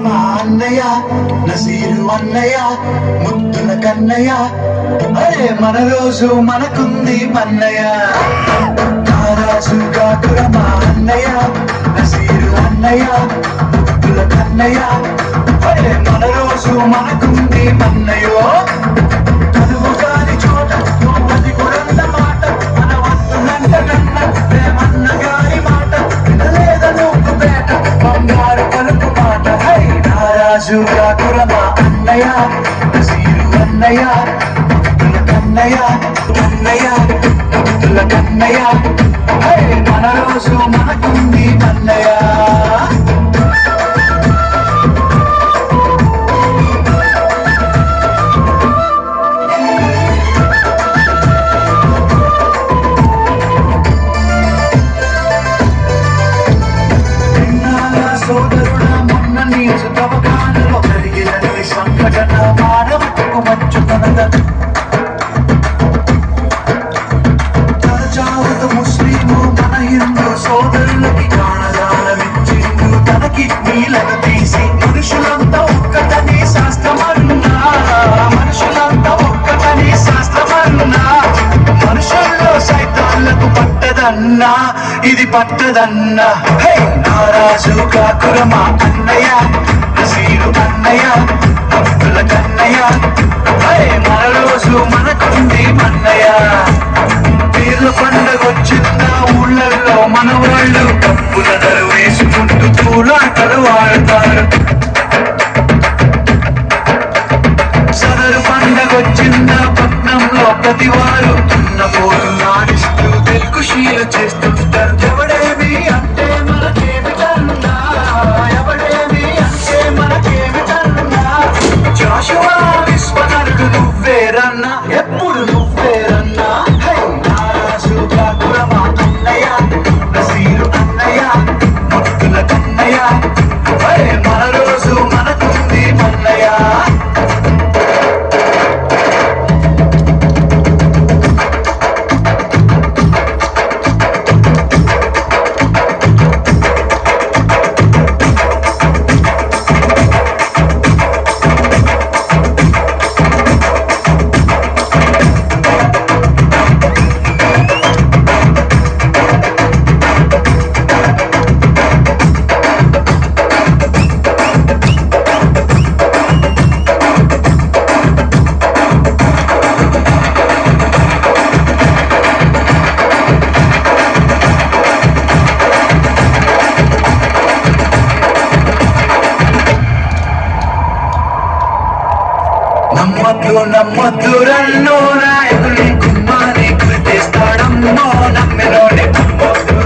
మా అన్నయ్య నసీరు అన్నయ్య ముద్దుల కన్నయ్య అరే మన రోజు మనకుంది మన్నయ్య రాజు కాకుర మా అన్నయ్య నసీరు అన్నయ్య ముద్దుల కన్నయ్య అరే మన రోజు మనకుంది మన్నయ్యో కలువు కాని చోట అది కొరంత మాట మన వస్తున్నంత కన్న ప్రేమన్న గారి మాట వినలేద నువ్వు పేట బంగారు పలుకు మాట హై రాజు కాకుర మా అన్నయ్య నసీరు అన్నయ్య ముద్దుల కన్నయ్య కన్నయ్య ముద్దుల కన్నయ్య హై మన రోజు మనకుంది మన్నయ్య సోదరుడా మొన్న నీసు తవకాలలో కలిగిన సంఘటన మానవతకు మంచుతనద తరచావత ముస్లిము మన హిందూ సోదరులకి ప్రాణదానమిచ్చిండు తన కిడ్నీలను తీసి మనుషులంతా ఒక్కటని శాస్త్రమన్నా మనుషులంతా ఒక్కటని శాస్త్రమన్నా మనుషుల్లో సైతాన్లకు పట్టదన్నా ఇది పట్టదన్నా హే నారాజు కాకుర మా అన్నయ్య నసీరు అన్నయ్య ముద్దుల కన్నయ్య హే మన రోజు మనకుంది మన్నయ్య పీర్ల పండగొచ్చిన ఊళ్ళల్లో మన వాళ్ళు కప్పుల ధర వేసుకుంటూ పూలాటలు ఆడతారు సదరు పండగొచ్చిన పట్నంలో ప్రతి వారు తున్న పోరు నాడిస్తూ తెలుగుశీలు చేస్తుంటారు ఎవడేమి అంటే మనకేమిటన్నా ఎవడేమి అంటే మనకేమిటన్నా జాషువా విశ్వనరుడు నువ్వేరన్నా ఎప్పుడు నువ్వేరన్నా హై నారాజు కాకుర మా అన్నయ్య నసీరు అన్నయ్య ముద్దుల కన్నయ్య హై మన రోజు మనకుంది మన్నయ్య నమ్మద్దు రన్నో నాయకుని కుమ్మాని గుర్తిస్తాడమ్మో నమ్మినోని నమ్మొద్దు